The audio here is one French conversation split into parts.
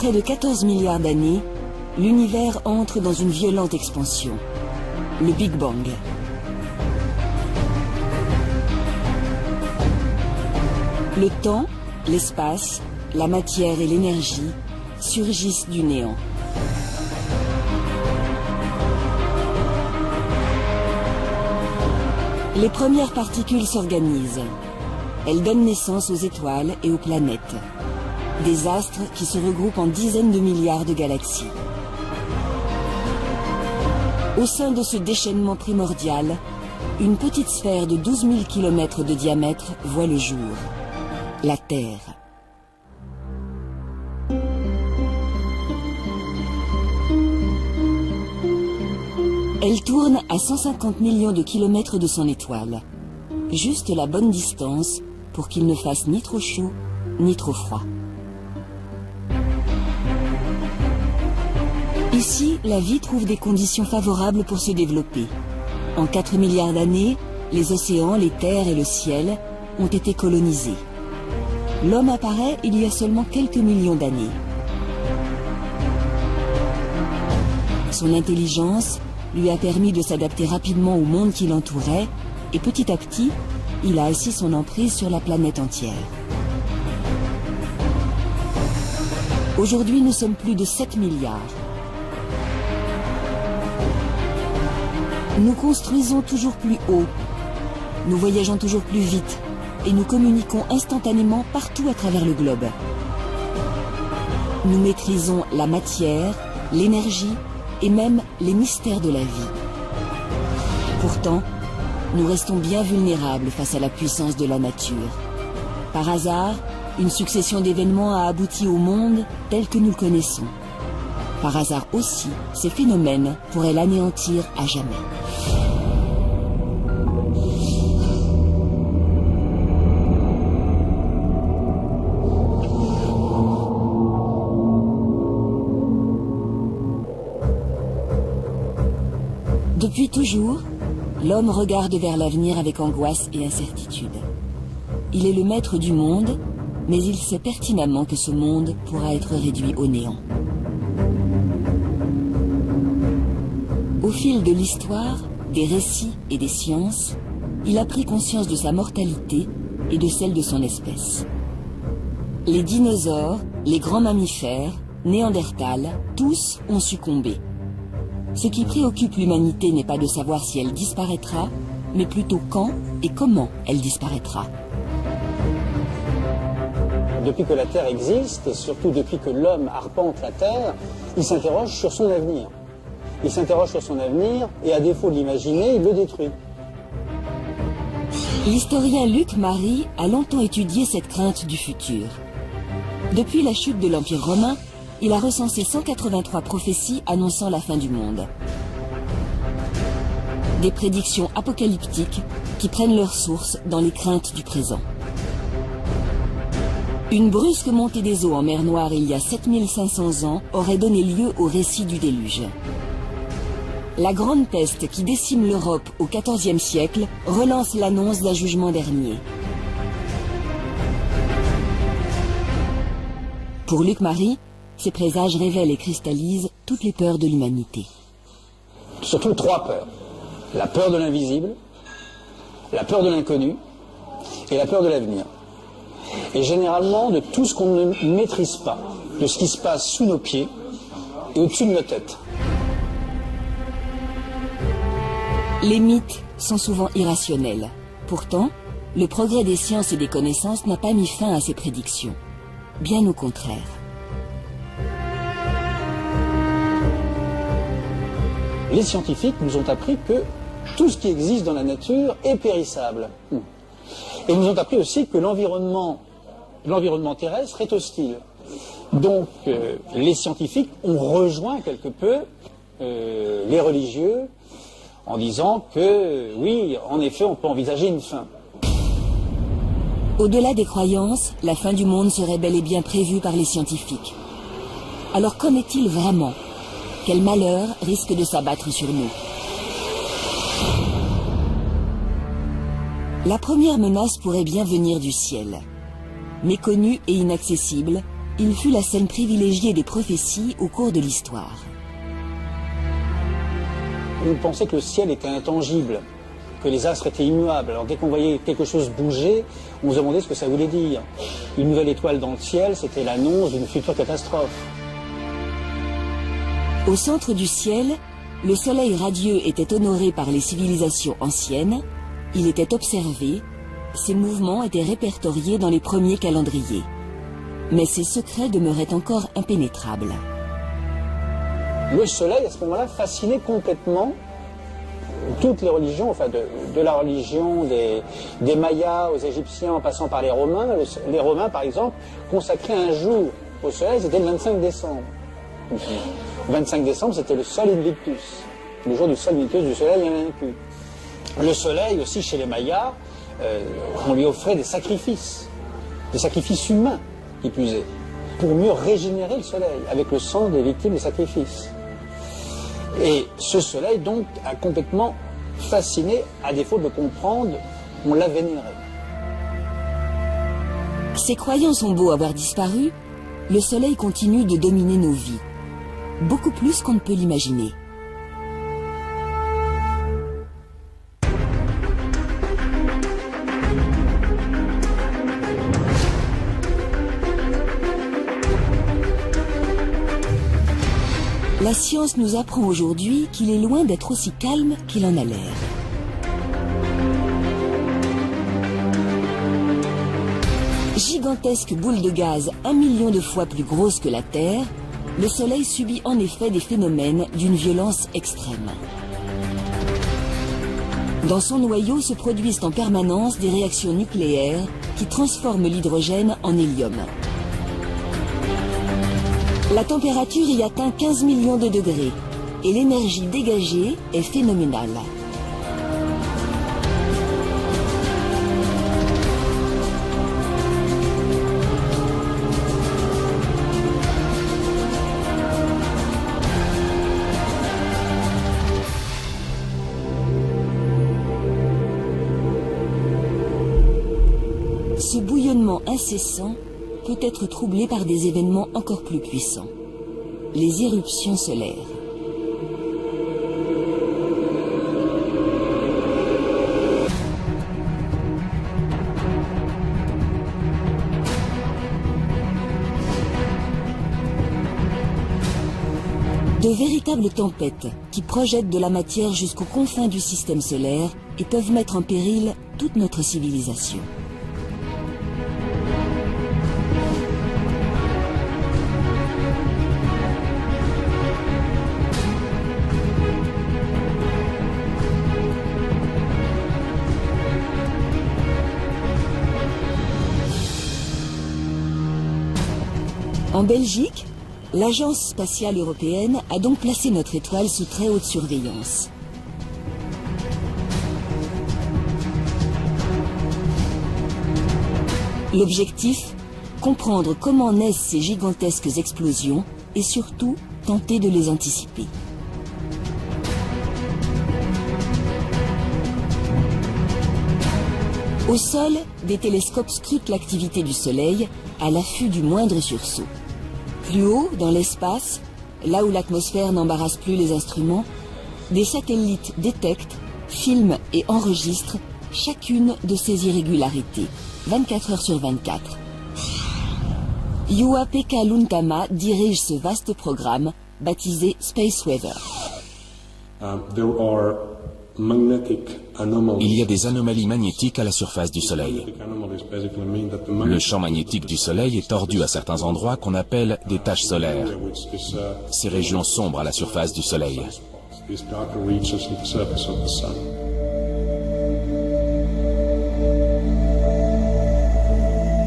près de 14 milliards d'années, l'univers entre dans une violente expansion, le Big Bang. Le temps, l'espace, la matière et l'énergie surgissent du néant. Les premières particules s'organisent. Elles donnent naissance aux étoiles et aux planètes. Des astres qui se regroupent en dizaines de milliards de galaxies. Au sein de ce déchaînement primordial, une petite sphère de 12 000 km de diamètre voit le jour. La Terre. Elle tourne à 150 millions de kilomètres de son étoile. Juste la bonne distance pour qu'il ne fasse ni trop chaud, ni trop froid. Ici, la vie trouve des conditions favorables pour se développer. En 4 milliards d'années, les océans, les terres et le ciel ont été colonisés. L'homme apparaît il y a seulement quelques millions d'années. Son intelligence lui a permis de s'adapter rapidement au monde qui l'entourait et petit à petit, il a assis son emprise sur la planète entière. Aujourd'hui, nous sommes plus de 7 milliards. Nous construisons toujours plus haut, nous voyageons toujours plus vite et nous communiquons instantanément partout à travers le globe. Nous maîtrisons la matière, l'énergie et même les mystères de la vie. Pourtant, nous restons bien vulnérables face à la puissance de la nature. Par hasard, une succession d'événements a abouti au monde tel que nous le connaissons. Par hasard aussi, ces phénomènes pourraient l'anéantir à jamais. Depuis toujours, l'homme regarde vers l'avenir avec angoisse et incertitude. Il est le maître du monde, mais il sait pertinemment que ce monde pourra être réduit au néant. Au fil de l'histoire, des récits et des sciences, il a pris conscience de sa mortalité et de celle de son espèce. Les dinosaures, les grands mammifères, Néandertal, tous ont succombé. Ce qui préoccupe l'humanité n'est pas de savoir si elle disparaîtra, mais plutôt quand et comment elle disparaîtra. Depuis que la Terre existe, et surtout depuis que l'homme arpente la Terre, il s'interroge sur son avenir. Il s'interroge sur son avenir et à défaut de l'imaginer, il le détruit. L'historien Luc Mary a longtemps étudié cette crainte du futur. Depuis la chute de l'Empire romain, il a recensé 183 prophéties annonçant la fin du monde. Des prédictions apocalyptiques qui prennent leur source dans les craintes du présent. Une brusque montée des eaux en mer Noire il y a 7500 ans aurait donné lieu au récit du déluge. La grande peste qui décime l'Europe au XIVe siècle relance l'annonce d'un jugement dernier. Pour Luc Mary, ces présages révèlent et cristallisent toutes les peurs de l'humanité. Surtout 3 peurs. La peur de l'invisible, la peur de l'inconnu et la peur de l'avenir. Et généralement de tout ce qu'on ne maîtrise pas, de ce qui se passe sous nos pieds et au-dessus de nos têtes. Les mythes sont souvent irrationnels. Pourtant, le progrès des sciences et des connaissances n'a pas mis fin à ces prédictions. Bien au contraire. Les scientifiques nous ont appris que tout ce qui existe dans la nature est périssable. Et ils nous ont appris aussi que l'environnement terrestre est hostile. Donc les scientifiques ont rejoint quelque peu les religieux en disant que oui, en effet, on peut envisager une fin. Au-delà des croyances, la fin du monde serait bel et bien prévue par les scientifiques. Alors qu'en est-il vraiment ? Quel malheur risque de s'abattre sur nous? La première menace pourrait bien venir du ciel. Méconnue et inaccessible, il fut la scène privilégiée des prophéties au cours de l'histoire. On pensait que le ciel était intangible, que les astres étaient immuables. Alors dès qu'on voyait quelque chose bouger, on se demandait ce que ça voulait dire. Une nouvelle étoile dans le ciel, c'était l'annonce d'une future catastrophe. Au centre du ciel, le soleil radieux était honoré par les civilisations anciennes, il était observé, ses mouvements étaient répertoriés dans les premiers calendriers. Mais ses secrets demeuraient encore impénétrables. Le soleil, à ce moment-là, fascinait complètement toutes les religions, enfin de la religion des Mayas aux Égyptiens en passant par les Romains. Les Romains, par exemple, consacraient un jour au soleil, c'était le 25 décembre. Le 25 décembre, c'était le Sol Invictus, le jour du Sol Invictus, du soleil invaincu. Le soleil aussi, chez les Mayas, on lui offrait des sacrifices humains, qui plus est, pour mieux régénérer le soleil, avec le sang des victimes des sacrifices. Et ce soleil, donc, a complètement fasciné, à défaut de le comprendre, on l'a vénéré. Ces croyances ont beau avoir disparu, le soleil continue de dominer nos vies, beaucoup plus qu'on ne peut l'imaginer. La science nous apprend aujourd'hui qu'il est loin d'être aussi calme qu'il en a l'air. Gigantesque boule de gaz 1 million de fois plus grosse que la Terre, le Soleil subit en effet des phénomènes d'une violence extrême. Dans son noyau se produisent en permanence des réactions nucléaires qui transforment l'hydrogène en hélium. La température y atteint 15 millions de degrés et l'énergie dégagée est phénoménale. Ce bouillonnement incessant peut être troublé par des événements encore plus puissants, les éruptions solaires. De véritables tempêtes qui projettent de la matière jusqu'aux confins du système solaire et peuvent mettre en péril toute notre civilisation. En Belgique, l'Agence spatiale européenne a donc placé notre étoile sous très haute surveillance. L'objectif, comprendre comment naissent ces gigantesques explosions et surtout tenter de les anticiper. Au sol, des télescopes scrutent l'activité du Soleil à l'affût du moindre sursaut. Plus haut, dans l'espace, là où l'atmosphère n'embarrasse plus les instruments, des satellites détectent, filment et enregistrent chacune de ces irrégularités, 24 heures sur 24. Juha-Pekka Luntama dirige ce vaste programme, baptisé Space Weather. Il y a des anomalies magnétiques à la surface du Soleil. Le champ magnétique du Soleil est tordu à certains endroits qu'on appelle des taches solaires. Ces régions sombres à la surface du Soleil.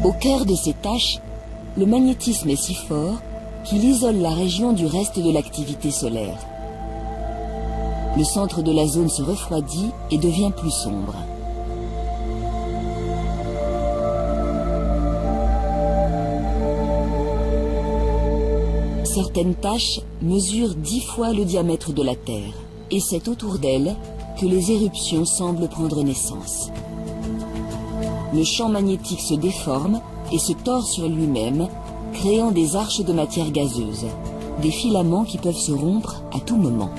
Au cœur de ces taches, le magnétisme est si fort qu'il isole la région du reste de l'activité solaire. Le centre de la zone se refroidit et devient plus sombre. Certaines taches mesurent 10 fois le diamètre de la Terre, et c'est autour d'elles que les éruptions semblent prendre naissance. Le champ magnétique se déforme et se tord sur lui-même, créant des arches de matière gazeuse, des filaments qui peuvent se rompre à tout moment.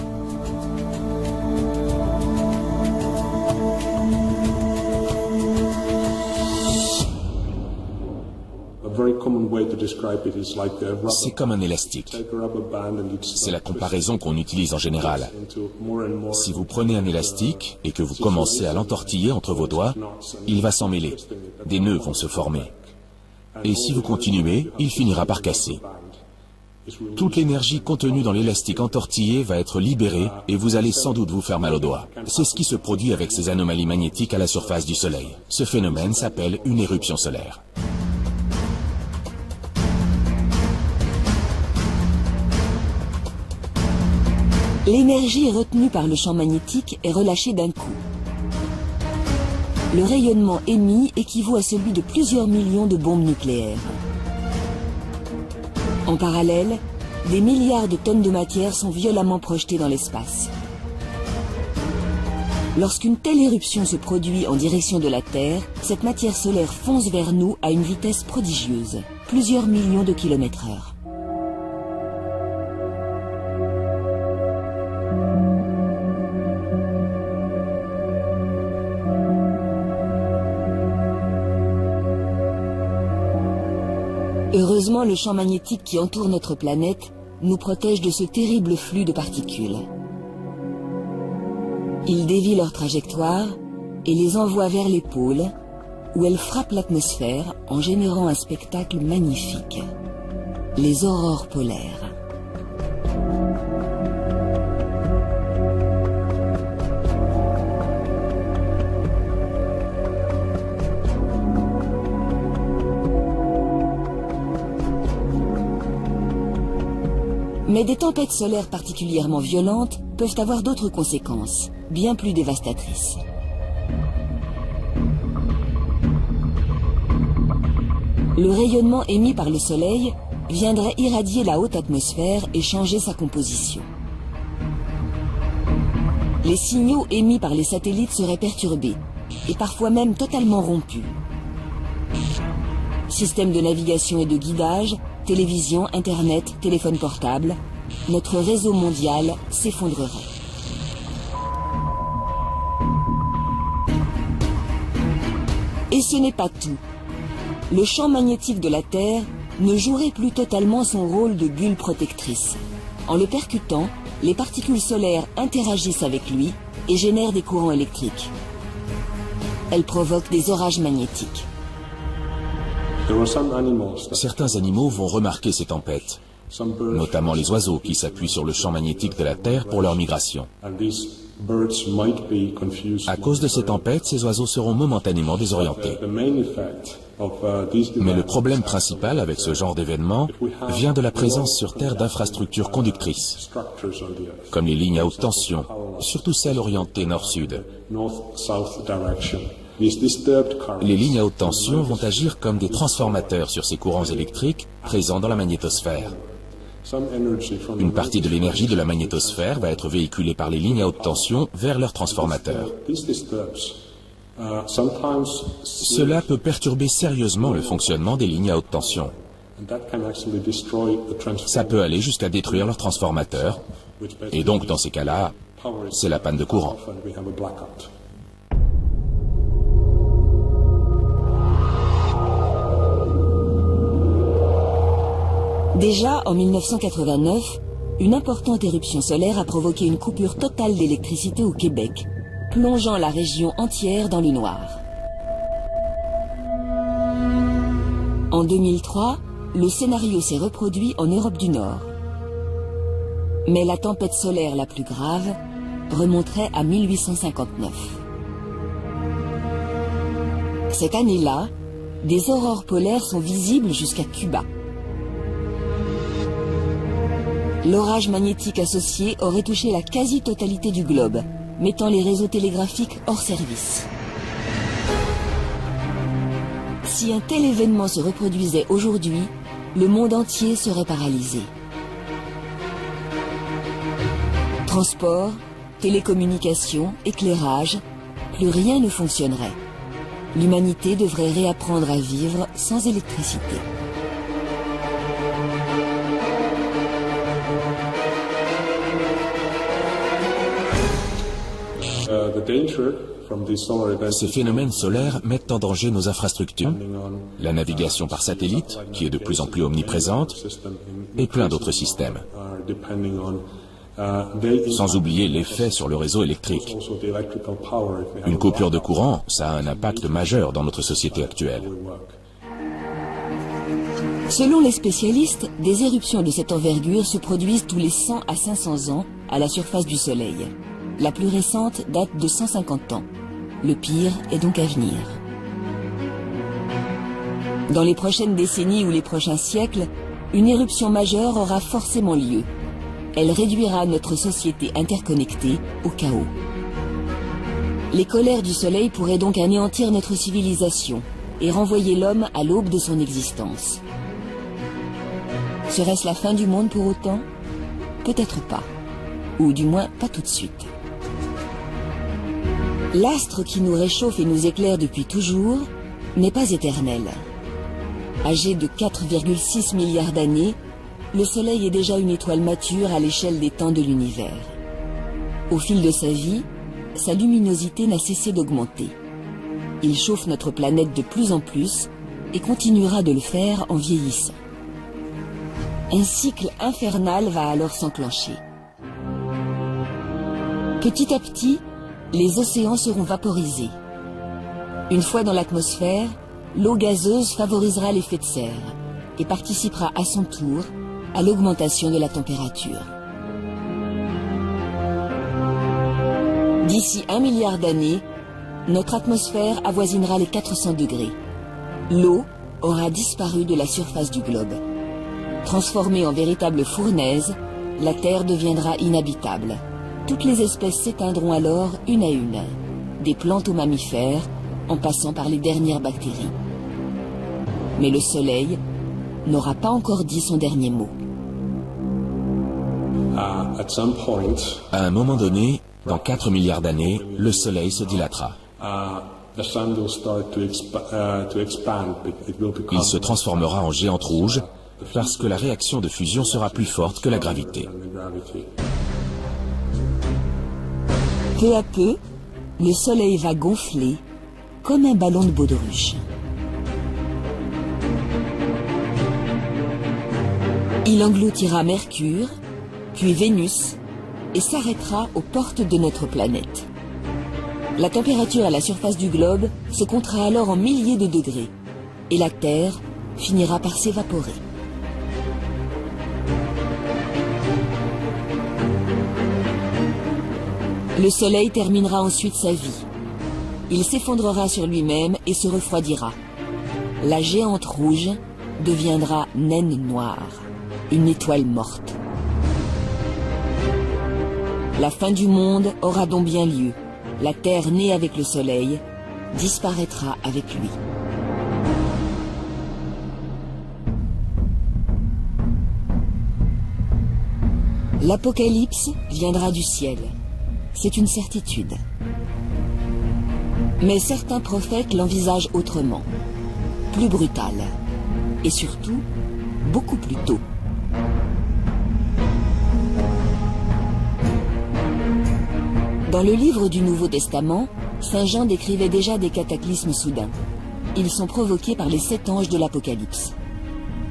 C'est comme un élastique. C'est la comparaison qu'on utilise en général. Si vous prenez un élastique et que vous commencez à l'entortiller entre vos doigts, il va s'en mêler. Des nœuds vont se former. Et si vous continuez, il finira par casser. Toute l'énergie contenue dans l'élastique entortillé va être libérée et vous allez sans doute vous faire mal aux doigts. C'est ce qui se produit avec ces anomalies magnétiques à la surface du Soleil. Ce phénomène s'appelle une éruption solaire. L'énergie retenue par le champ magnétique est relâchée d'un coup. Le rayonnement émis équivaut à celui de plusieurs millions de bombes nucléaires. En parallèle, des milliards de tonnes de matière sont violemment projetées dans l'espace. Lorsqu'une telle éruption se produit en direction de la Terre, cette matière solaire fonce vers nous à une vitesse prodigieuse, plusieurs millions de kilomètres/heure. Heureusement, le champ magnétique qui entoure notre planète nous protège de ce terrible flux de particules. Il dévie leur trajectoire et les envoie vers les pôles, où elles frappent l'atmosphère en générant un spectacle magnifique, les aurores polaires. Mais des tempêtes solaires particulièrement violentes peuvent avoir d'autres conséquences, bien plus dévastatrices. Le rayonnement émis par le Soleil viendrait irradier la haute atmosphère et changer sa composition. Les signaux émis par les satellites seraient perturbés, et parfois même totalement rompus. Système de navigation et de guidage, télévision, Internet, téléphone portable, notre réseau mondial s'effondrerait. Et ce n'est pas tout. Le champ magnétique de la Terre ne jouerait plus totalement son rôle de bulle protectrice. En le percutant, les particules solaires interagissent avec lui et génèrent des courants électriques. Elles provoquent des orages magnétiques. Certains animaux vont remarquer ces tempêtes, notamment les oiseaux qui s'appuient sur le champ magnétique de la Terre pour leur migration. À cause de ces tempêtes, ces oiseaux seront momentanément désorientés. Mais le problème principal avec ce genre d'événement vient de la présence sur Terre d'infrastructures conductrices, comme les lignes à haute tension, surtout celles orientées nord-sud. Les lignes à haute tension vont agir comme des transformateurs sur ces courants électriques présents dans la magnétosphère. Une partie de l'énergie de la magnétosphère va être véhiculée par les lignes à haute tension vers leurs transformateurs. Cela peut perturber sérieusement le fonctionnement des lignes à haute tension. Ça peut aller jusqu'à détruire leurs transformateurs, et donc dans ces cas-là, c'est la panne de courant. Déjà, en 1989, une importante éruption solaire a provoqué une coupure totale d'électricité au Québec, plongeant la région entière dans le noir. En 2003, le scénario s'est reproduit en Europe du Nord. Mais la tempête solaire la plus grave remonterait à 1859. Cette année-là, des aurores polaires sont visibles jusqu'à Cuba. L'orage magnétique associé aurait touché la quasi-totalité du globe, mettant les réseaux télégraphiques hors service. Si un tel événement se reproduisait aujourd'hui, le monde entier serait paralysé. Transport, télécommunications, éclairage, plus rien ne fonctionnerait. L'humanité devrait réapprendre à vivre sans électricité. Ces phénomènes solaires mettent en danger nos infrastructures, la navigation par satellite, qui est de plus en plus omniprésente, et plein d'autres systèmes. Sans oublier l'effet sur le réseau électrique. Une coupure de courant, ça a un impact majeur dans notre société actuelle. Selon les spécialistes, des éruptions de cette envergure se produisent tous les 100 à 500 ans à la surface du Soleil. La plus récente date de 150 ans. Le pire est donc à venir. Dans les prochaines décennies ou les prochains siècles, une éruption majeure aura forcément lieu. Elle réduira notre société interconnectée au chaos. Les colères du Soleil pourraient donc anéantir notre civilisation et renvoyer l'homme à l'aube de son existence. Serait-ce la fin du monde pour autant? Peut-être pas. Ou du moins pas tout de suite. L'astre qui nous réchauffe et nous éclaire depuis toujours n'est pas éternel. Âgé de 4,6 milliards d'années, le Soleil est déjà une étoile mature à l'échelle des temps de l'univers. Au fil de sa vie, sa luminosité n'a cessé d'augmenter. Il chauffe notre planète de plus en plus et continuera de le faire en vieillissant. Un cycle infernal va alors s'enclencher. Petit à petit, les océans seront vaporisés. Une fois dans l'atmosphère, l'eau gazeuse favorisera l'effet de serre et participera à son tour à l'augmentation de la température. D'ici 1 milliard d'années, notre atmosphère avoisinera les 400 degrés. L'eau aura disparu de la surface du globe. Transformée en véritable fournaise, la Terre deviendra inhabitable. Toutes les espèces s'éteindront alors une à une, des plantes aux mammifères, en passant par les dernières bactéries. Mais le Soleil n'aura pas encore dit son dernier mot. À un moment donné, dans 4 milliards d'années, le Soleil se dilatera. Il se transformera en géante rouge parce que la réaction de fusion sera plus forte que la gravité. Peu à peu, le Soleil va gonfler comme un ballon de baudruche. Il engloutira Mercure, puis Vénus, et s'arrêtera aux portes de notre planète. La température à la surface du globe se comptera alors en milliers de degrés, et la Terre finira par s'évaporer. Le Soleil terminera ensuite sa vie. Il s'effondrera sur lui-même et se refroidira. La géante rouge deviendra naine noire, une étoile morte. La fin du monde aura donc bien lieu. La Terre née avec le Soleil disparaîtra avec lui. L'apocalypse viendra du ciel. C'est une certitude. Mais certains prophètes l'envisagent autrement, plus brutal, et surtout, beaucoup plus tôt. Dans le livre du Nouveau Testament, Saint Jean décrivait déjà des cataclysmes soudains. Ils sont provoqués par les 7 anges de l'Apocalypse.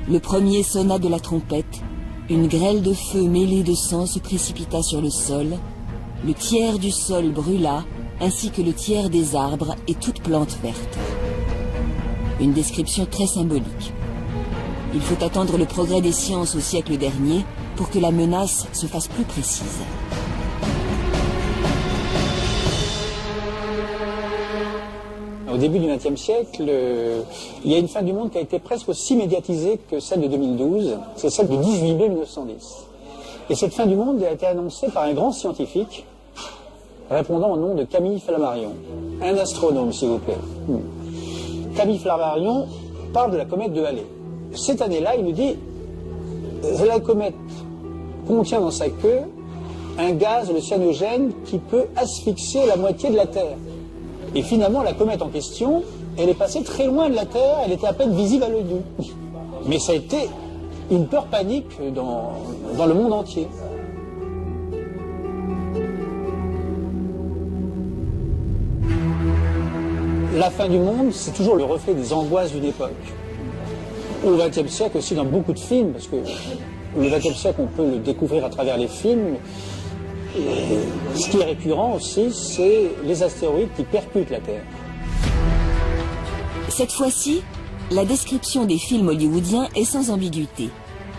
Le premier sonna de la trompette, une grêle de feu mêlée de sang se précipita sur le sol, le tiers du sol brûla, ainsi que le tiers des arbres et toute plante verte. Une description très symbolique. Il faut attendre le progrès des sciences au siècle dernier pour que la menace se fasse plus précise. Au début du XXe siècle, il y a une fin du monde qui a été presque aussi médiatisée que celle de 2012, c'est celle du 18 mai 1910. Et cette fin du monde a été annoncée par un grand scientifique répondant au nom de Camille Flammarion. Un astronome, s'il vous plaît. Camille Flammarion parle de la comète de Halley. Cette année-là, il nous dit la comète contient dans sa queue un gaz, le cyanogène, qui peut asphyxier la moitié de la Terre. Et finalement, la comète en question, elle est passée très loin de la Terre, elle était à peine visible à l'œil nu. Mais ça a été une peur panique dans le monde entier. La fin du monde, c'est toujours le reflet des angoisses d'une époque. Au XXe siècle aussi, dans beaucoup de films, parce que le XXe siècle, on peut le découvrir à travers les films. Et ce qui est récurrent aussi, c'est les astéroïdes qui percutent la Terre. Cette fois-ci, la description des films hollywoodiens est sans ambiguïté.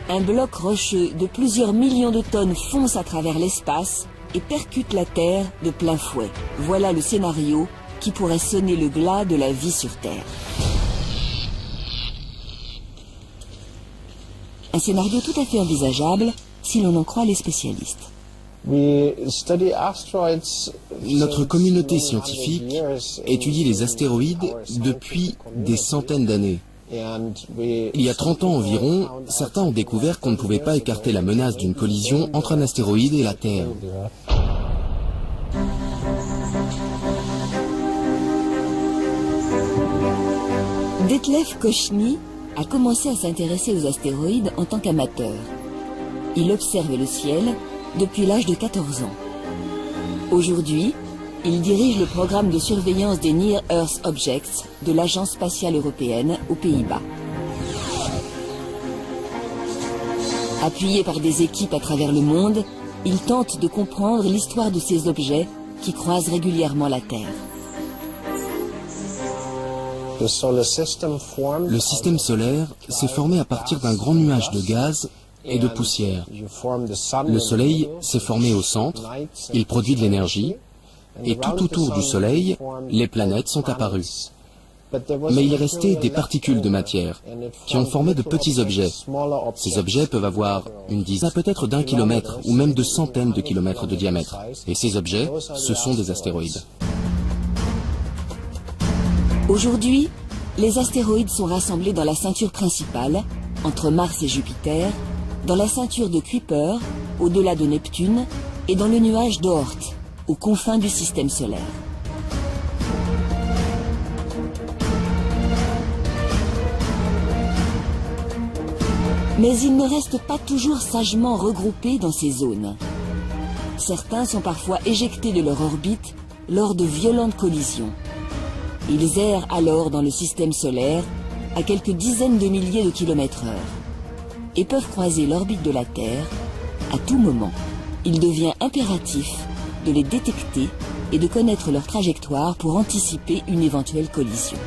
Un bloc rocheux de plusieurs millions de tonnes fonce à travers l'espace et percute la Terre de plein fouet. Voilà le scénario qui pourrait sonner le glas de la vie sur Terre. Un scénario tout à fait envisageable si l'on en croit les spécialistes. Notre communauté scientifique étudie les astéroïdes depuis des centaines d'années. Il y a 30 ans environ, certains ont découvert qu'on ne pouvait pas écarter la menace d'une collision entre un astéroïde et la Terre. Detlef Kochny a commencé à s'intéresser aux astéroïdes en tant qu'amateur. Il observe le ciel depuis l'âge de 14 ans. Aujourd'hui, il dirige le programme de surveillance des Near Earth Objects de l'Agence spatiale européenne aux Pays-Bas. Appuyé par des équipes à travers le monde, il tente de comprendre l'histoire de ces objets qui croisent régulièrement la Terre. Le système solaire s'est formé à partir d'un grand nuage de gaz et de poussière. Le Soleil s'est formé au centre, il produit de l'énergie, et tout autour du Soleil, les planètes sont apparues. Mais il restait des particules de matière qui ont formé de petits objets. Ces objets peuvent avoir une dizaine, peut-être d'1 kilomètre ou même de centaines de kilomètres de diamètre. Et ces objets, ce sont des astéroïdes. Aujourd'hui, les astéroïdes sont rassemblés dans la ceinture principale, entre Mars et Jupiter, dans la ceinture de Kuiper, au-delà de Neptune, et dans le nuage d'Oort, aux confins du système solaire. Mais ils ne restent pas toujours sagement regroupés dans ces zones. Certains sont parfois éjectés de leur orbite lors de violentes collisions. Ils errent alors dans le système solaire à quelques dizaines de milliers de kilomètres/heure et peuvent croiser l'orbite de la Terre à tout moment. Il devient impératif de les détecter et de connaître leur trajectoire pour anticiper une éventuelle collision.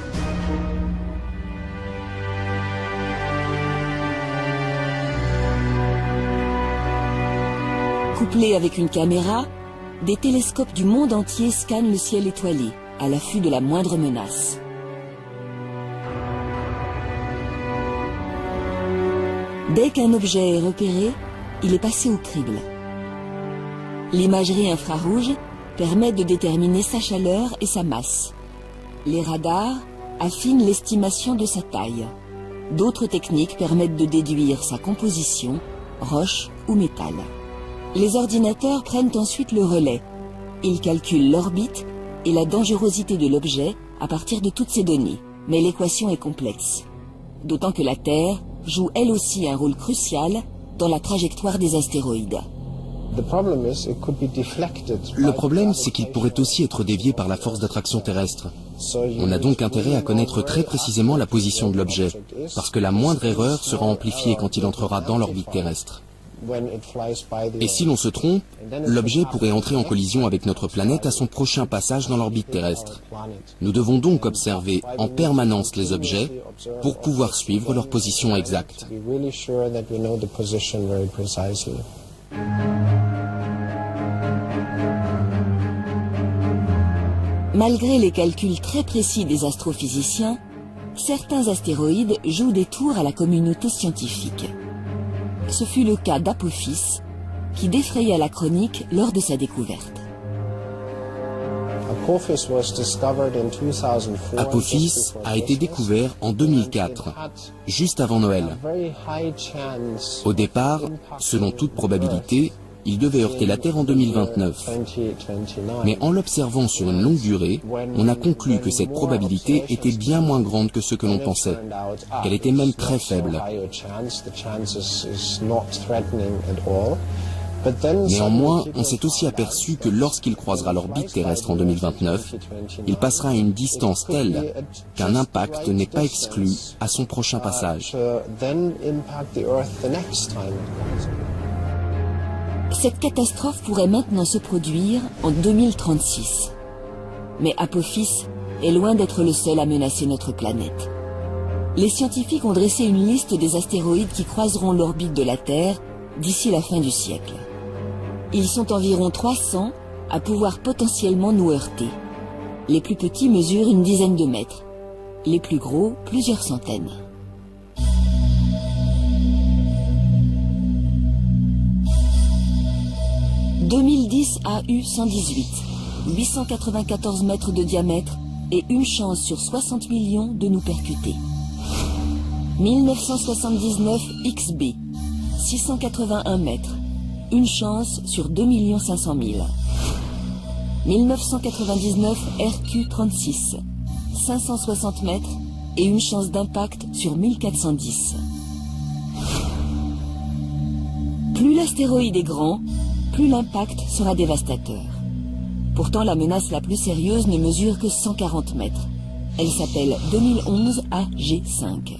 Couplés avec une caméra, des télescopes du monde entier scannent le ciel étoilé, à l'affût de la moindre menace. Dès qu'un objet est repéré, il est passé au crible. L'imagerie infrarouge permet de déterminer sa chaleur et sa masse. Les radars affinent l'estimation de sa taille. D'autres techniques permettent de déduire sa composition, roche ou métal. Les ordinateurs prennent ensuite le relais. Ils calculent l'orbite et la dangerosité de l'objet à partir de toutes ces données. Mais l'équation est complexe. D'autant que la Terre joue elle aussi un rôle crucial dans la trajectoire des astéroïdes. Le problème, c'est qu'il pourrait aussi être dévié par la force d'attraction terrestre. On a donc intérêt à connaître très précisément la position de l'objet, parce que la moindre erreur sera amplifiée quand il entrera dans l'orbite terrestre. Et si l'on se trompe, l'objet pourrait entrer en collision avec notre planète à son prochain passage dans l'orbite terrestre. Nous devons donc observer en permanence les objets pour pouvoir suivre leur position exacte. Malgré les calculs très précis des astrophysiciens, certains astéroïdes jouent des tours à la communauté scientifique. Ce fut le cas d'Apophis, qui défraya la chronique lors de sa découverte. Apophis a été découvert en 2004, juste avant Noël. Au départ, selon toute probabilité, il devait heurter la Terre en 2029. Mais en l'observant sur une longue durée, on a conclu que cette probabilité était bien moins grande que ce que l'on pensait, qu'elle était même très faible. Néanmoins, on s'est aussi aperçu que lorsqu'il croisera l'orbite terrestre en 2029, il passera à une distance telle qu'un impact n'est pas exclu à son prochain passage. Cette catastrophe pourrait maintenant se produire en 2036. Mais Apophis est loin d'être le seul à menacer notre planète. Les scientifiques ont dressé une liste des astéroïdes qui croiseront l'orbite de la Terre d'ici la fin du siècle. Ils sont environ 300 à pouvoir potentiellement nous heurter. Les plus petits mesurent une dizaine de mètres, les plus gros plusieurs centaines. « 2010 AU-118, 894 mètres de diamètre et une chance sur 60 millions de nous percuter. 1979 XB, 681 mètres, une chance sur 2 500 000. 1999 RQ-36, 560 mètres et une chance d'impact sur 1410. Plus l'astéroïde est grand, plus l'impact sera dévastateur. Pourtant, la menace la plus sérieuse ne mesure que 140 mètres. Elle s'appelle 2011 AG5.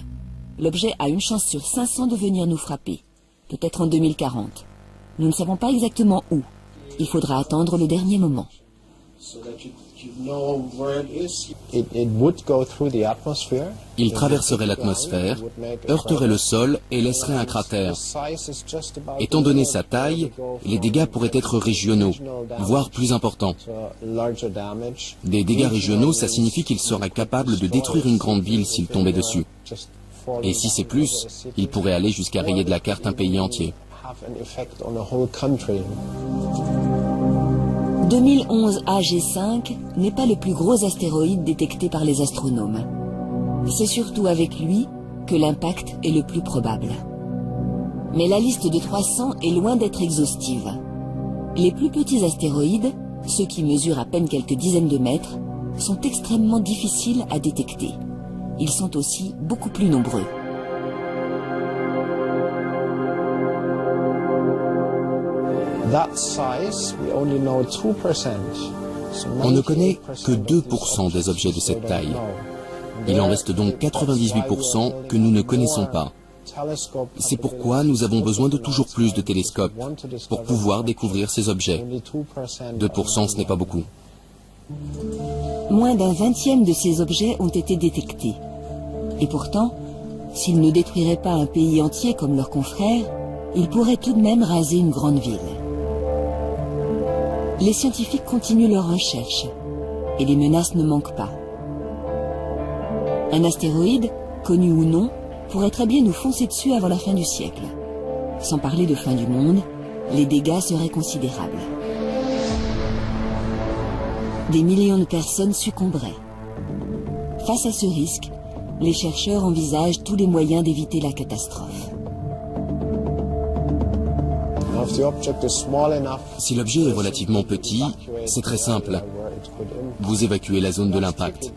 L'objet a une chance sur 500 de venir nous frapper, peut-être en 2040. Nous ne savons pas exactement où. Il faudra attendre le dernier moment. Il traverserait l'atmosphère, heurterait le sol et laisserait un cratère. Étant donné sa taille, les dégâts pourraient être régionaux, voire plus importants. Des dégâts régionaux, ça signifie qu'il serait capable de détruire une grande ville s'il tombait dessus. Et si c'est plus, il pourrait aller jusqu'à rayer de la carte un pays entier. 2011 AG5 n'est pas le plus gros astéroïde détecté par les astronomes. C'est surtout avec lui que l'impact est le plus probable. Mais la liste de 300 est loin d'être exhaustive. Les plus petits astéroïdes, ceux qui mesurent à peine quelques dizaines de mètres, sont extrêmement difficiles à détecter. Ils sont aussi beaucoup plus nombreux. On ne connaît que 2% des objets de cette taille. Il en reste donc 98% que nous ne connaissons pas. C'est pourquoi nous avons besoin de toujours plus de télescopes pour pouvoir découvrir ces objets. 2%, ce n'est pas beaucoup. Moins d'un 20e de ces objets ont été détectés. Et pourtant, s'ils ne détruiraient pas un pays entier comme leurs confrères, ils pourraient tout de même raser une grande ville. Les scientifiques continuent leurs recherches, et les menaces ne manquent pas. Un astéroïde, connu ou non, pourrait très bien nous foncer dessus avant la fin du siècle. Sans parler de fin du monde, les dégâts seraient considérables. Des millions de personnes succomberaient. Face à ce risque, les chercheurs envisagent tous les moyens d'éviter la catastrophe. Si l'objet est relativement petit, c'est très simple. Vous évacuez la zone de l'impact.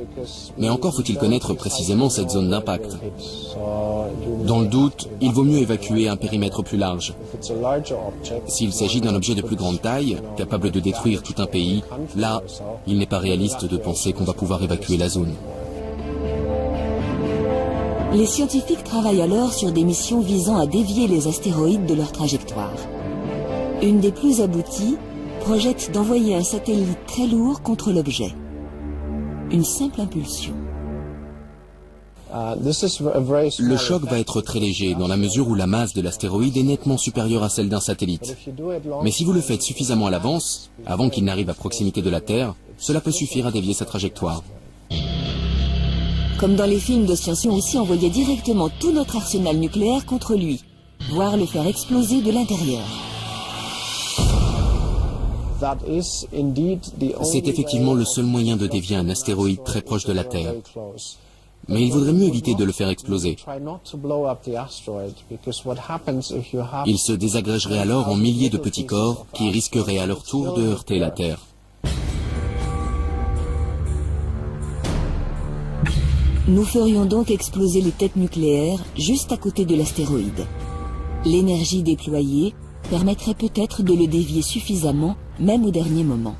Mais encore faut-il connaître précisément cette zone d'impact. Dans le doute, il vaut mieux évacuer un périmètre plus large. S'il s'agit d'un objet de plus grande taille, capable de détruire tout un pays, là, il n'est pas réaliste de penser qu'on va pouvoir évacuer la zone. Les scientifiques travaillent alors sur des missions visant à dévier les astéroïdes de leur trajectoire. Une des plus abouties projette d'envoyer un satellite très lourd contre l'objet. Une simple impulsion. Le choc va être très léger dans la mesure où la masse de l'astéroïde est nettement supérieure à celle d'un satellite. Mais si vous le faites suffisamment à l'avance, avant qu'il n'arrive à proximité de la Terre, cela peut suffire à dévier sa trajectoire. Comme dans les films de science-fiction, aussi envoyer directement tout notre arsenal nucléaire contre lui, voire le faire exploser de l'intérieur. C'est effectivement le seul moyen de dévier un astéroïde très proche de la Terre. Mais il vaudrait mieux éviter de le faire exploser. Il se désagrégerait alors en milliers de petits corps qui risqueraient à leur tour de heurter la Terre. Nous ferions donc exploser les têtes nucléaires juste à côté de l'astéroïde. L'énergie déployée permettrait peut-être de le dévier suffisamment, même au dernier moment.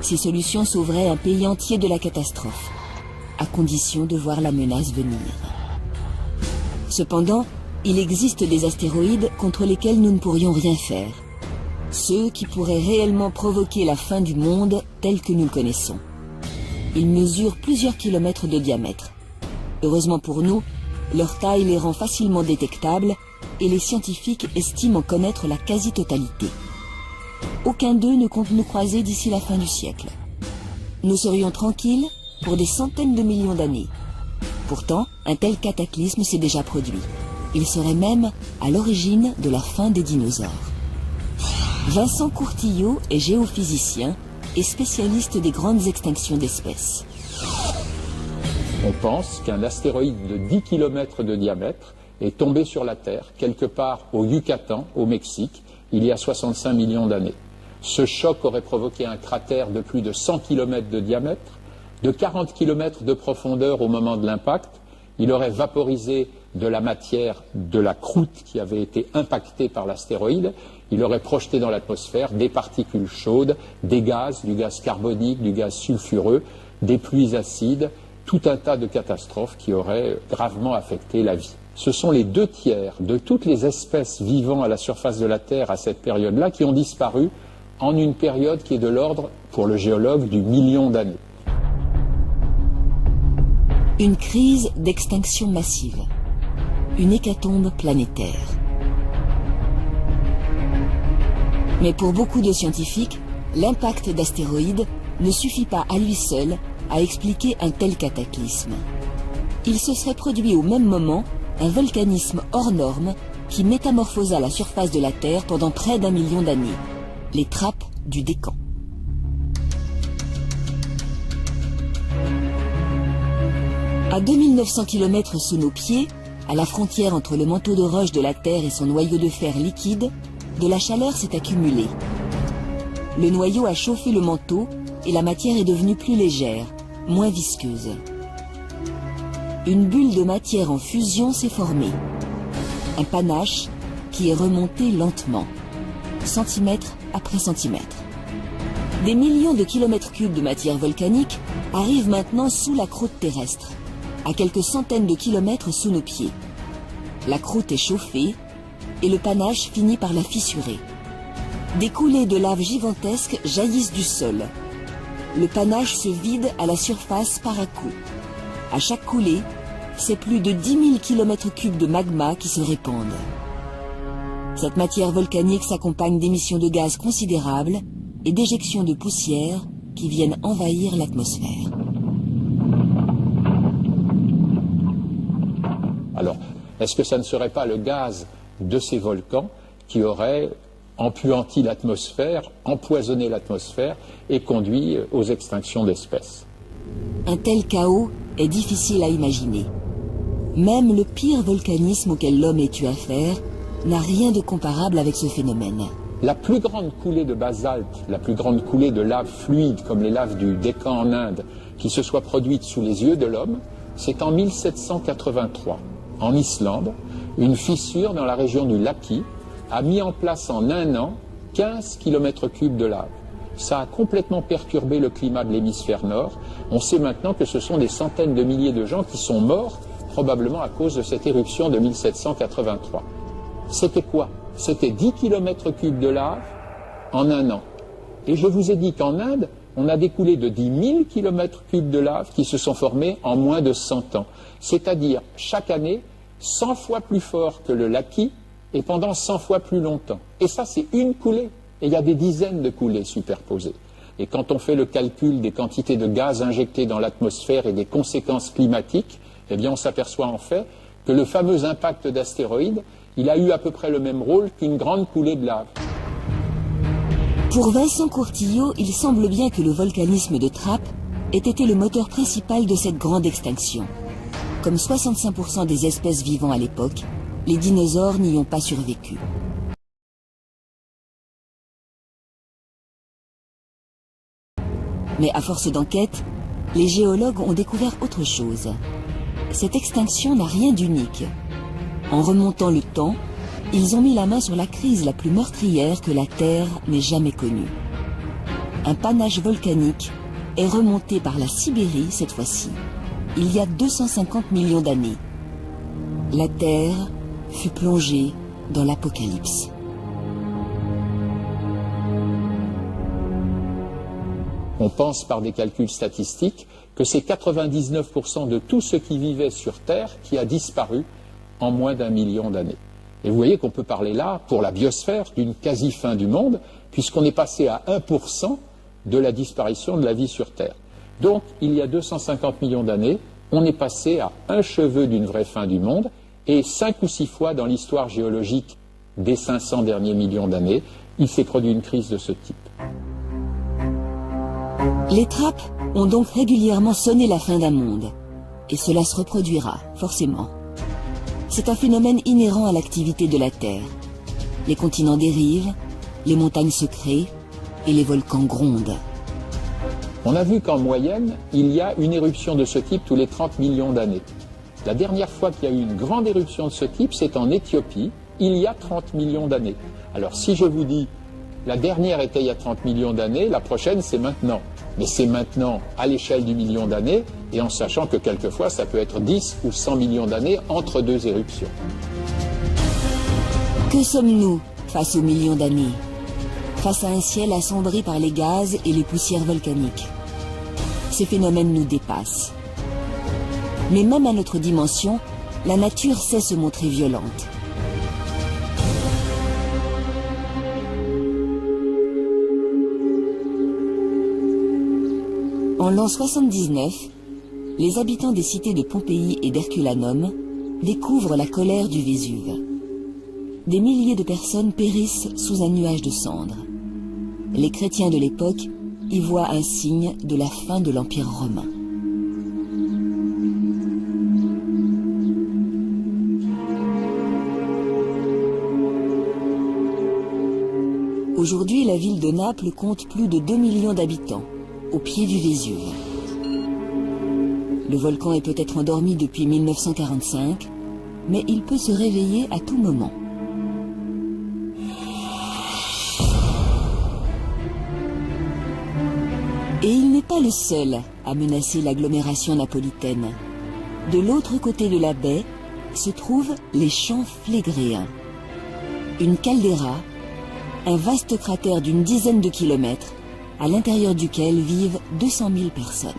Ces solutions sauveraient un pays entier de la catastrophe, à condition de voir la menace venir. Cependant, il existe des astéroïdes contre lesquels nous ne pourrions rien faire. Ceux qui pourraient réellement provoquer la fin du monde tel que nous le connaissons. Ils mesurent plusieurs kilomètres de diamètre. Heureusement pour nous, leur taille les rend facilement détectables et les scientifiques estiment en connaître la quasi-totalité. Aucun d'eux ne compte nous croiser d'ici la fin du siècle. Nous serions tranquilles pour des centaines de millions d'années. Pourtant, un tel cataclysme s'est déjà produit. Il serait même à l'origine de la fin des dinosaures. Vincent Courtillot est géophysicien et spécialiste des grandes extinctions d'espèces. On pense qu'un astéroïde de 10 km de diamètre est tombé sur la Terre, quelque part au Yucatan, au Mexique, il y a 65 millions d'années. Ce choc aurait provoqué un cratère de plus de 100 km de diamètre, de 40 km de profondeur au moment de l'impact. Il aurait vaporisé de la matière de la croûte qui avait été impactée par l'astéroïde. Il aurait projeté dans l'atmosphère des particules chaudes, des gaz, du gaz carbonique, du gaz sulfureux, des pluies acides, tout un tas de catastrophes qui auraient gravement affecté la vie. Ce sont les 2/3 de toutes les espèces vivant à la surface de la Terre à cette période-là qui ont disparu en une période qui est de l'ordre, pour le géologue, du million d'années. Une crise d'extinction massive. Une hécatombe planétaire. Mais pour beaucoup de scientifiques, l'impact d'astéroïdes ne suffit pas à lui seul à expliquer un tel cataclysme. Il se serait produit au même moment un volcanisme hors norme qui métamorphosa la surface de la Terre pendant près d'1 million d'années, les trappes du Décan. À 2900 km sous nos pieds, à la frontière entre le manteau de roche de la Terre et son noyau de fer liquide, de la chaleur s'est accumulée. Le noyau a chauffé le manteau et la matière est devenue plus légère, moins visqueuse. Une bulle de matière en fusion s'est formée. Un panache qui est remonté lentement, centimètre après centimètre. Des millions de kilomètres cubes de matière volcanique arrivent maintenant sous la croûte terrestre, à quelques centaines de kilomètres sous nos pieds. La croûte est chauffée et le panache finit par la fissurer. Des coulées de lave gigantesques jaillissent du sol. Le panache se vide à la surface par à coup. À chaque coulée, c'est plus de 10 000 km3 de magma qui se répandent. Cette matière volcanique s'accompagne d'émissions de gaz considérables et d'éjections de poussière qui viennent envahir l'atmosphère. Alors, est-ce que ça ne serait pas le gaz de ces volcans qui aurait empuanti l'atmosphère, empoisonné l'atmosphère et conduit aux extinctions d'espèces? Un tel chaos est difficile à imaginer. Même le pire volcanisme auquel l'homme ait eu affaire n'a rien de comparable avec ce phénomène. La plus grande coulée de basalte, la plus grande coulée de lave fluide, comme les laves du Décan en Inde, qui se soit produite sous les yeux de l'homme, c'est en 1783. En Islande, une fissure dans la région du Laki a mis en place en un an 15 km3 de lave. Ça a complètement perturbé le climat de l'hémisphère nord. On sait maintenant que ce sont des centaines de milliers de gens qui sont morts, probablement à cause de cette éruption de 1783. C'était quoi? C'était 10 km3 de lave en un an. Et je vous ai dit qu'en Inde, on a découlé de 10 000 km3 de lave qui se sont formés en moins de 100 ans. C'est-à-dire, chaque année, 100 fois plus fort que le Laki et pendant 100 fois plus longtemps. Et ça, c'est une coulée. Et il y a des dizaines de coulées superposées. Et quand on fait le calcul des quantités de gaz injectés dans l'atmosphère et des conséquences climatiques, eh bien, on s'aperçoit en fait que le fameux impact d'astéroïdes, il a eu à peu près le même rôle qu'une grande coulée de lave. Pour Vincent Courtillot, il semble bien que le volcanisme de Trappes ait été le moteur principal de cette grande extinction. Comme 65% des espèces vivant à l'époque, les dinosaures n'y ont pas survécu. Mais à force d'enquête, les géologues ont découvert autre chose. Cette extinction n'a rien d'unique. En remontant le temps, ils ont mis la main sur la crise la plus meurtrière que la Terre n'ait jamais connue. Un panache volcanique est remonté par la Sibérie cette fois-ci, il y a 250 millions d'années. La Terre fut plongée dans l'apocalypse. On pense par des calculs statistiques que c'est 99% de tout ce qui vivait sur Terre qui a disparu en moins d'1 million d'années. Et vous voyez qu'on peut parler là, pour la biosphère, d'une quasi-fin du monde, puisqu'on est passé à 1% de la disparition de la vie sur Terre. Donc, il y a 250 millions d'années, on est passé à un cheveu d'une vraie fin du monde, et 5 ou 6 fois dans l'histoire géologique des 500 derniers millions d'années, il s'est produit une crise de ce type. Les trappes ont donc régulièrement sonné la fin d'un monde. Et cela se reproduira, forcément. C'est un phénomène inhérent à l'activité de la Terre. Les continents dérivent, les montagnes se créent et les volcans grondent. On a vu qu'en moyenne, il y a une éruption de ce type tous les 30 millions d'années. La dernière fois qu'il y a eu une grande éruption de ce type, c'est en Éthiopie, il y a 30 millions d'années. Alors si je vous dis, la dernière était il y a 30 millions d'années, la prochaine c'est maintenant. Mais c'est maintenant à l'échelle du million d'années, et en sachant que quelquefois ça peut être 10 ou 100 millions d'années entre deux éruptions. Que sommes-nous face aux millions d'années? Face à un ciel assombri par les gaz et les poussières volcaniques. Ces phénomènes nous dépassent. Mais même à notre dimension, la nature sait se montrer violente. En l'an 79, les habitants des cités de Pompéi et d'Herculanum découvrent la colère du Vésuve. Des milliers de personnes périssent sous un nuage de cendres. Les chrétiens de l'époque y voient un signe de la fin de l'Empire romain. Aujourd'hui, la ville de Naples compte plus de 2 millions d'habitants, au pied du Vésuve. Le volcan est peut-être endormi depuis 1945, mais il peut se réveiller à tout moment. Et il n'est pas le seul à menacer l'agglomération napolitaine. De l'autre côté de la baie se trouvent les champs Flégréens. Une caldeira, un vaste cratère d'une dizaine de kilomètres, à l'intérieur duquel vivent 200 000 personnes.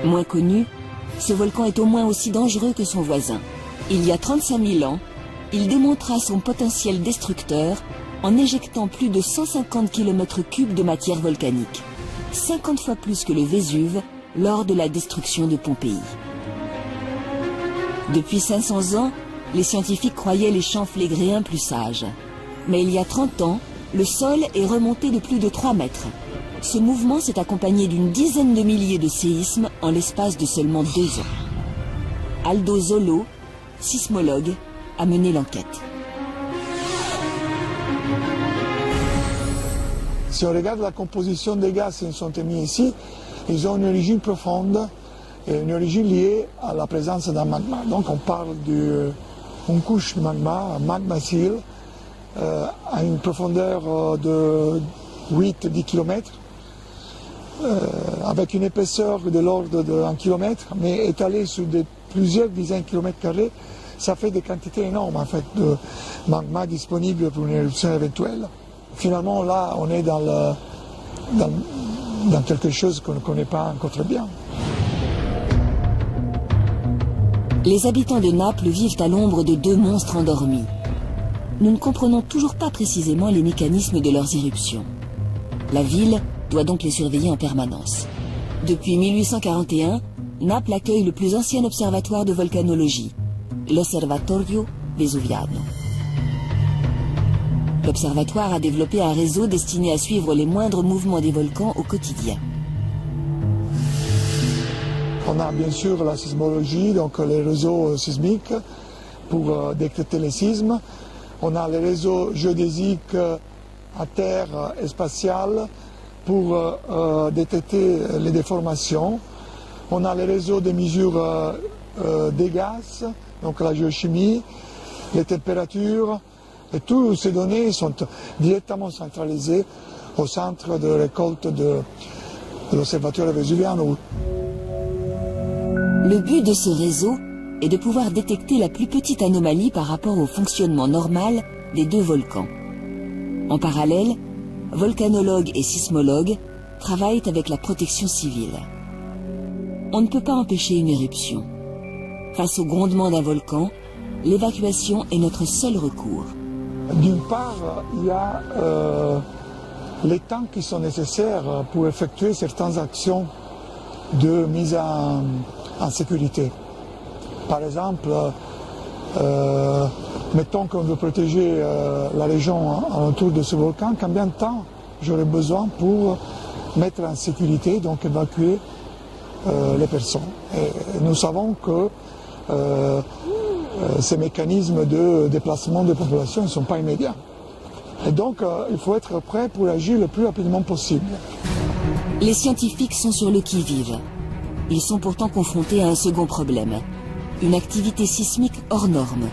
Moins connu, ce volcan est au moins aussi dangereux que son voisin. Il y a 35 000 ans, il démontra son potentiel destructeur en éjectant plus de 150 km3 de matière volcanique, 50 fois plus que le Vésuve lors de la destruction de Pompéi. Depuis 500 ans, les scientifiques croyaient les champs flégréens plus sages. Mais il y a 30 ans, le sol est remonté de plus de 3 mètres. Ce mouvement s'est accompagné d'une dizaine de milliers de séismes en l'espace de seulement 2 ans. Aldo Zollo, sismologue, a mené l'enquête. Si on regarde la composition des gaz qui sont émis ici, ils ont une origine profonde et une origine liée à la présence d'un magma. Donc on parle d'une couche de magma, un magma seal, à une profondeur de 8-10 km, avec une épaisseur de l'ordre d'1 km, mais étalée sur plusieurs dizaines de kilomètres carrés, ça fait des quantités énormes en fait, de magma disponible pour une éruption éventuelle. Finalement, là, on est dans quelque chose qu'on ne connaît pas encore très bien. Les habitants de Naples vivent à l'ombre de 2 monstres endormis. Nous ne comprenons toujours pas précisément les mécanismes de leurs éruptions. La ville doit donc les surveiller en permanence. Depuis 1841, Naples accueille le plus ancien observatoire de volcanologie, l'Osservatorio Vesuviano. L'observatoire a développé un réseau destiné à suivre les moindres mouvements des volcans au quotidien. On a bien sûr la sismologie, donc les réseaux sismiques pour détecter les sismes. On a les réseaux géodésiques à terre et spatial pour détecter les déformations. On a les réseaux de mesure des gaz, donc la géochimie. les températures, et toutes ces données sont directement centralisées au centre de récolte de l'Observatoire Vésuvien. Le but de ce réseau est de pouvoir détecter la plus petite anomalie par rapport au fonctionnement normal des deux volcans. En parallèle, volcanologues et sismologues travaillent avec la protection civile. On ne peut pas empêcher une éruption. Face au grondement d'un volcan, l'évacuation est notre seul recours. D'une part, il y a les temps qui sont nécessaires pour effectuer certaines actions de mise en sécurité. Par exemple, mettons qu'on veut protéger la région autour de ce volcan, combien de temps j'aurais besoin pour mettre en sécurité, donc évacuer les personnes. Et nous savons que ces mécanismes de déplacement des populations ne sont pas immédiats. Et donc, il faut être prêt pour agir le plus rapidement possible. Les scientifiques sont sur le qui-vive. Ils sont pourtant confrontés à un second problème. Une activité sismique hors norme.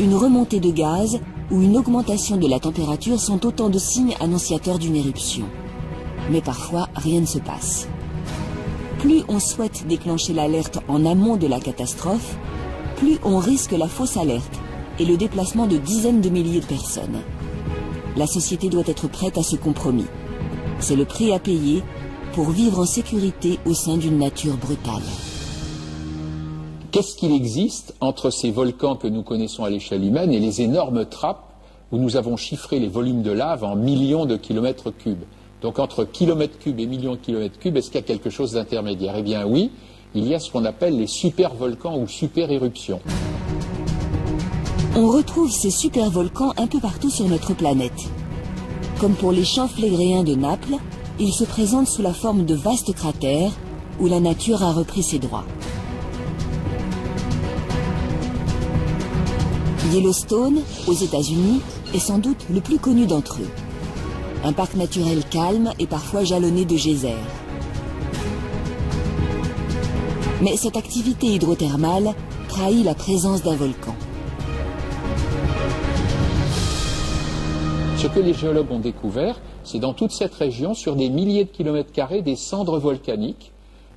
Une remontée de gaz ou une augmentation de la température sont autant de signes annonciateurs d'une éruption. Mais parfois, rien ne se passe. Plus on souhaite déclencher l'alerte en amont de la catastrophe, plus on risque la fausse alerte et le déplacement de dizaines de milliers de personnes. La société doit être prête à ce compromis. C'est le prix à payer pour vivre en sécurité au sein d'une nature brutale. Qu'est-ce qu'il existe entre ces volcans que nous connaissons à l'échelle humaine et les énormes trappes où nous avons chiffré les volumes de lave en millions de kilomètres cubes? Donc entre kilomètres cubes et millions de kilomètres cubes, est-ce qu'il y a quelque chose d'intermédiaire? Eh bien oui, il y a ce qu'on appelle les super-volcans ou super-éruptions. On retrouve ces super-volcans un peu partout sur notre planète. Comme pour les champs flégréens de Naples, ils se présentent sous la forme de vastes cratères où la nature a repris ses droits. Yellowstone, aux États-Unis, est sans doute le plus connu d'entre eux. Un parc naturel calme et parfois jalonné de geysers. Mais cette activité hydrothermale trahit la présence d'un volcan. Ce que les géologues ont découvert, c'est dans toute cette région, sur des milliers de kilomètres carrés, des cendres volcaniques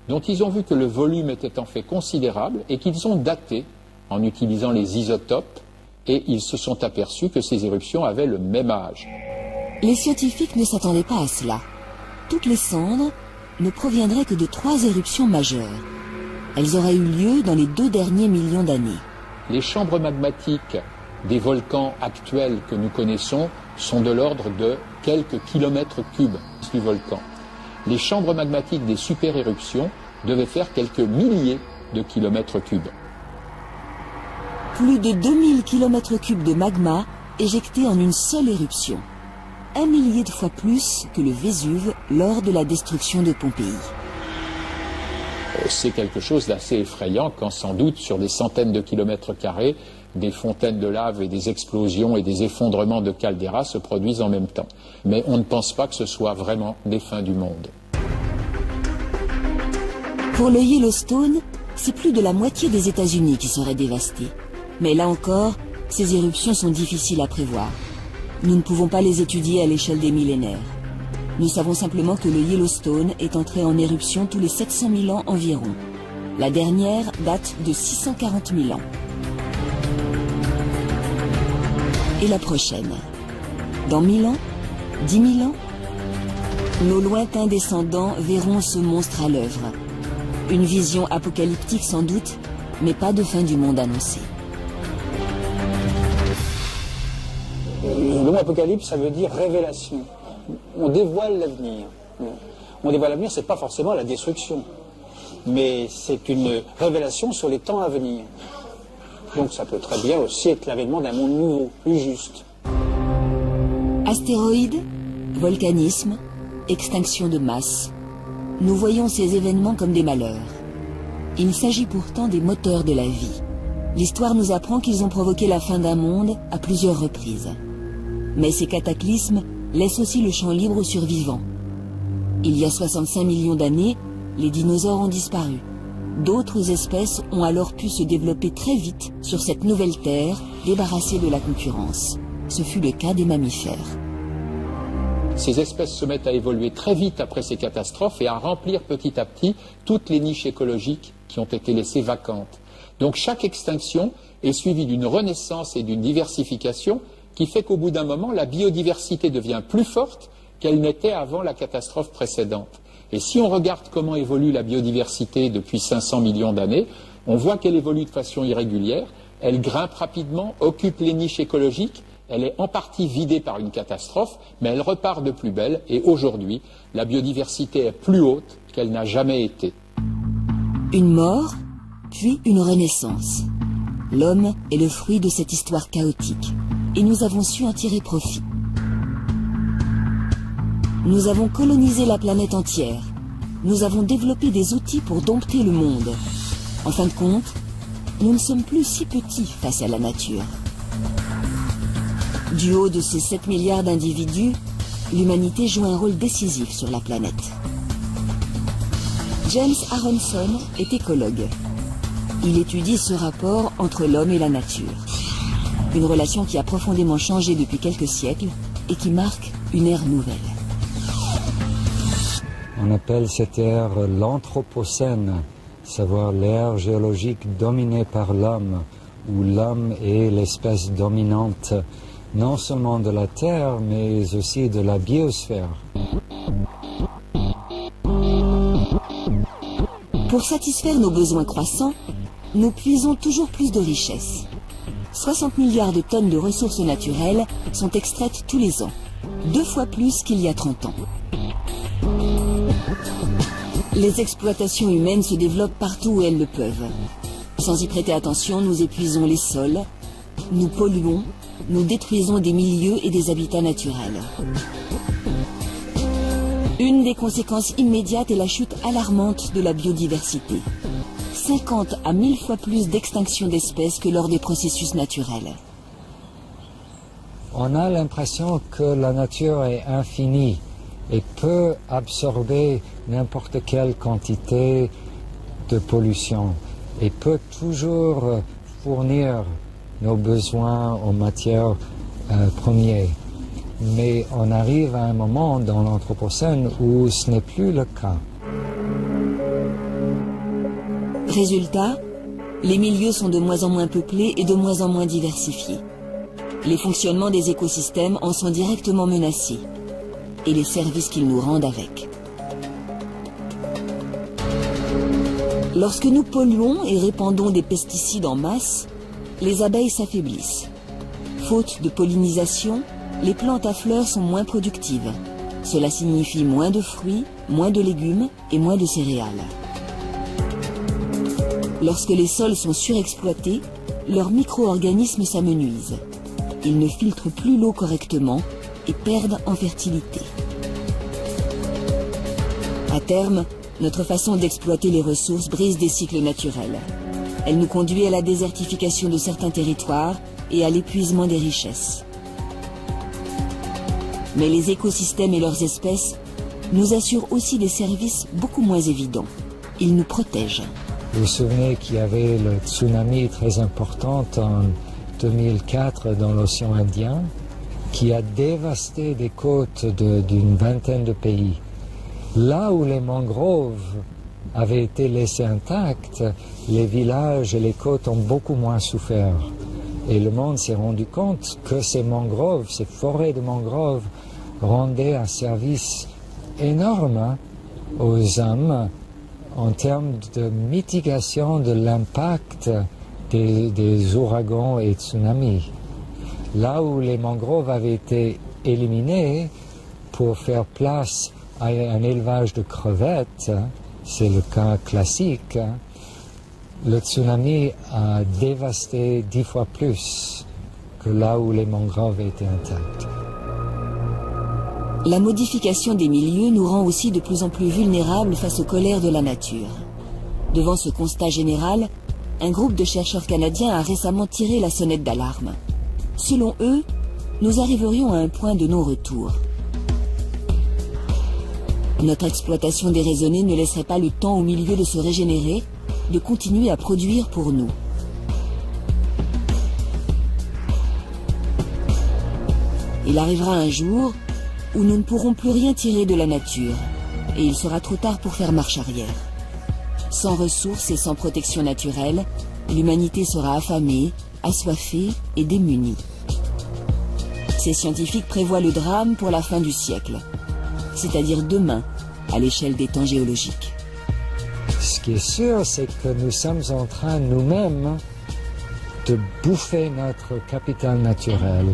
dont ils ont vu que le volume était en fait considérable et qu'ils ont daté en utilisant les isotopes, et ils se sont aperçus que ces éruptions avaient le même âge. Les scientifiques ne s'attendaient pas à cela. Toutes les cendres ne proviendraient que de 3 éruptions majeures. Elles auraient eu lieu dans les 2 derniers millions d'années. Les chambres magmatiques des volcans actuels que nous connaissons sont de l'ordre de quelques kilomètres cubes du volcan. Les chambres magmatiques des super-éruptions devaient faire quelques milliers de kilomètres cubes. Plus de 2000 km3 de magma éjectés en une seule éruption. 1 millier de fois plus que le Vésuve lors de la destruction de Pompéi. C'est quelque chose d'assez effrayant quand sans doute sur des centaines de kilomètres carrés, des fontaines de lave et des explosions et des effondrements de calderas se produisent en même temps. Mais on ne pense pas que ce soit vraiment des fins du monde. Pour le Yellowstone, c'est plus de la moitié des États-Unis qui seraient dévastés. Mais là encore, ces éruptions sont difficiles à prévoir. Nous ne pouvons pas les étudier à l'échelle des millénaires. Nous savons simplement que le Yellowstone est entré en éruption tous les 700 000 ans environ. La dernière date de 640 000 ans. Et la prochaine? Dans 1000 ans? 10 000 ans? Nos lointains descendants verront ce monstre à l'œuvre. Une vision apocalyptique sans doute, mais pas de fin du monde annoncée. Le mot apocalypse, ça veut dire révélation. On dévoile l'avenir. On dévoile l'avenir, c'est pas forcément la destruction, mais c'est une révélation sur les temps à venir. Donc ça peut très bien aussi être l'avènement d'un monde nouveau, plus juste. Astéroïdes, volcanisme, extinction de masse. Nous voyons ces événements comme des malheurs. Il s'agit pourtant des moteurs de la vie. L'histoire nous apprend qu'ils ont provoqué la fin d'un monde à plusieurs reprises. Mais ces cataclysmes laissent aussi le champ libre aux survivants. Il y a 65 millions d'années, les dinosaures ont disparu. D'autres espèces ont alors pu se développer très vite sur cette nouvelle terre, débarrassée de la concurrence. Ce fut le cas des mammifères. Ces espèces se mettent à évoluer très vite après ces catastrophes et à remplir petit à petit toutes les niches écologiques qui ont été laissées vacantes. Donc chaque extinction est suivie d'une renaissance et d'une diversification qui fait qu'au bout d'un moment, la biodiversité devient plus forte qu'elle n'était avant la catastrophe précédente. Et si on regarde comment évolue la biodiversité depuis 500 millions d'années, on voit qu'elle évolue de façon irrégulière, elle grimpe rapidement, occupe les niches écologiques, elle est en partie vidée par une catastrophe, mais elle repart de plus belle et aujourd'hui, la biodiversité est plus haute qu'elle n'a jamais été. Une mort, puis une renaissance. L'homme est le fruit de cette histoire chaotique et nous avons su en tirer profit. Nous avons colonisé la planète entière. Nous avons développé des outils pour dompter le monde. En fin de compte, nous ne sommes plus si petits face à la nature. Du haut de ces 7 milliards d'individus, l'humanité joue un rôle décisif sur la planète. James Aronson est écologue. Il étudie ce rapport entre l'homme et la nature. Une relation qui a profondément changé depuis quelques siècles et qui marque une ère nouvelle. On appelle cette ère l'Anthropocène, savoir l'ère géologique dominée par l'homme, où l'homme est l'espèce dominante, non seulement de la Terre, mais aussi de la biosphère. Pour satisfaire nos besoins croissants, nous puisons toujours plus de richesses. 60 milliards de tonnes de ressources naturelles sont extraites tous les ans, 2 fois plus qu'il y a 30 ans. Les exploitations humaines se développent partout où elles le peuvent. Sans y prêter attention, nous épuisons les sols, nous polluons, nous détruisons des milieux et des habitats naturels. Une des conséquences immédiates est la chute alarmante de la biodiversité. 50 à 1000 fois plus d'extinction d'espèces que lors des processus naturels. On a l'impression que la nature est infinie et peut absorber n'importe quelle quantité de pollution et peut toujours fournir nos besoins en matières premières. Mais on arrive à un moment dans l'Anthropocène où ce n'est plus le cas. Résultat, les milieux sont de moins en moins peuplés et de moins en moins diversifiés. Les fonctionnements des écosystèmes en sont directement menacés, et les services qu'ils nous rendent avec. Lorsque nous polluons et répandons des pesticides en masse, les abeilles s'affaiblissent. Faute de pollinisation, les plantes à fleurs sont moins productives. Cela signifie moins de fruits, moins de légumes et moins de céréales. Lorsque les sols sont surexploités, leurs micro-organismes s'amenuisent. Ils ne filtrent plus l'eau correctement et perdent en fertilité. À terme, notre façon d'exploiter les ressources brise des cycles naturels. Elle nous conduit à la désertification de certains territoires et à l'épuisement des richesses. Mais les écosystèmes et leurs espèces nous assurent aussi des services beaucoup moins évidents. Ils nous protègent. Vous vous souvenez qu'il y avait le tsunami très important en 2004 dans l'océan Indien qui a dévasté des côtes d'une vingtaine de pays. Là où les mangroves avaient été laissées intactes, les villages et les côtes ont beaucoup moins souffert. Et le monde s'est rendu compte que ces mangroves, ces forêts de mangroves, rendaient un service énorme aux hommes en termes de mitigation de l'impact des ouragans et tsunamis. Là où les mangroves avaient été éliminés pour faire place à un élevage de crevettes, c'est le cas classique, le tsunami a dévasté 10 fois plus que là où les mangroves étaient intactes. La modification des milieux nous rend aussi de plus en plus vulnérables face aux colères de la nature. Devant ce constat général, un groupe de chercheurs canadiens a récemment tiré la sonnette d'alarme. Selon eux, nous arriverions à un point de non-retour. Notre exploitation déraisonnée ne laisserait pas le temps aux milieux de se régénérer de continuer à produire pour nous. Il arrivera un jour où nous ne pourrons plus rien tirer de la nature, et il sera trop tard pour faire marche arrière. Sans ressources et sans protection naturelle, l'humanité sera affamée, assoiffée et démunie. Ces scientifiques prévoient le drame pour la fin du siècle, c'est-à-dire demain, à l'échelle des temps géologiques. Ce qui est sûr, c'est que nous sommes en train nous-mêmes de bouffer notre capital naturel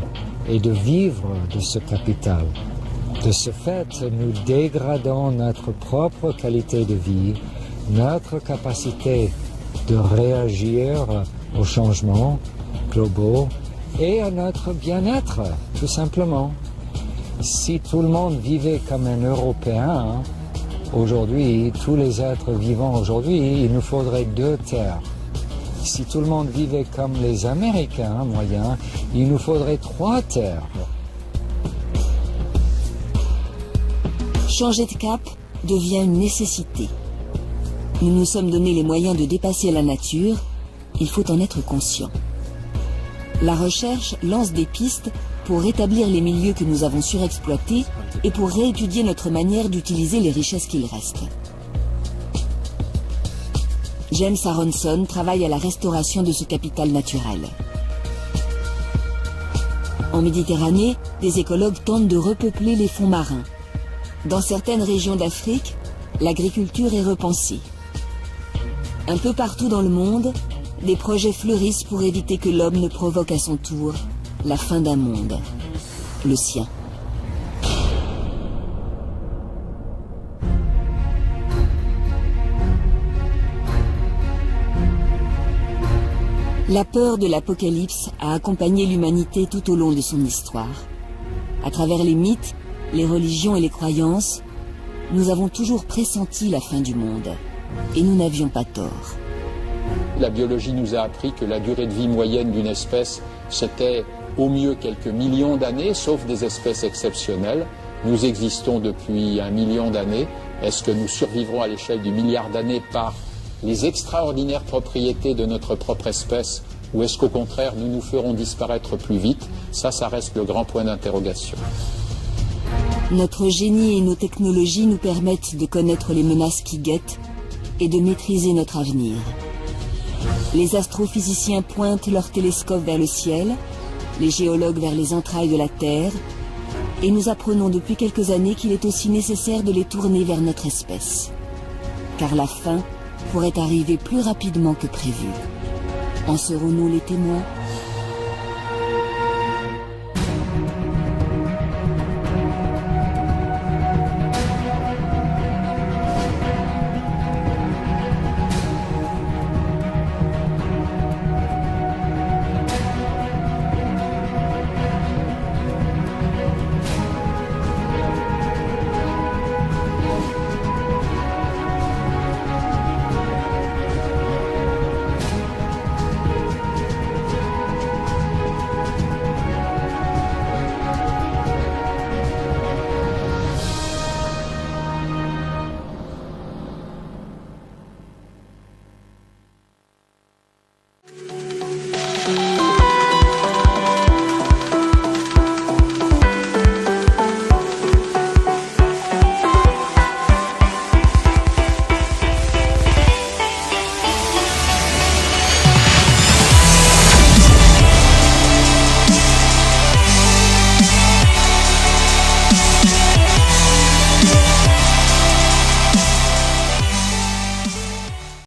et de vivre de ce capital. De ce fait, nous dégradons notre propre qualité de vie, notre capacité de réagir aux changements globaux et à notre bien-être, tout simplement. Si tout le monde vivait comme un Européen, aujourd'hui, tous les êtres vivants aujourd'hui, il nous faudrait 2 terres. Si tout le monde vivait comme les Américains moyens, il nous faudrait 3 terres. Changer de cap devient une nécessité. Nous nous sommes donné les moyens de dépasser la nature, il faut en être conscient. La recherche lance des pistes pour rétablir les milieux que nous avons surexploités et pour réétudier notre manière d'utiliser les richesses qu'il reste. James Aronson travaille à la restauration de ce capital naturel. En Méditerranée, des écologues tentent de repeupler les fonds marins. Dans certaines régions d'Afrique, l'agriculture est repensée. Un peu partout dans le monde, des projets fleurissent pour éviter que l'homme ne provoque à son tour la fin d'un monde, le sien. La peur de l'apocalypse a accompagné l'humanité tout au long de son histoire. À travers les mythes, les religions et les croyances, nous avons toujours pressenti la fin du monde. Et nous n'avions pas tort. La biologie nous a appris que la durée de vie moyenne d'une espèce, c'était au mieux quelques millions d'années, sauf des espèces exceptionnelles. Nous existons depuis 1 million d'années. Est-ce que nous survivrons à l'échelle du milliard d'années par les extraordinaires propriétés de notre propre espèce, ou est-ce qu'au contraire nous nous ferons disparaître plus vite? Ça reste le grand point d'interrogation. Notre génie et nos technologies nous permettent de connaître les menaces qui guettent et de maîtriser notre avenir. Les astrophysiciens pointent leurs télescopes vers le ciel, les géologues vers les entrailles de la Terre, et nous apprenons depuis quelques années qu'il est aussi nécessaire de les tourner vers notre espèce. Car la fin pourrait arriver plus rapidement que prévu. En serons-nous les témoins ?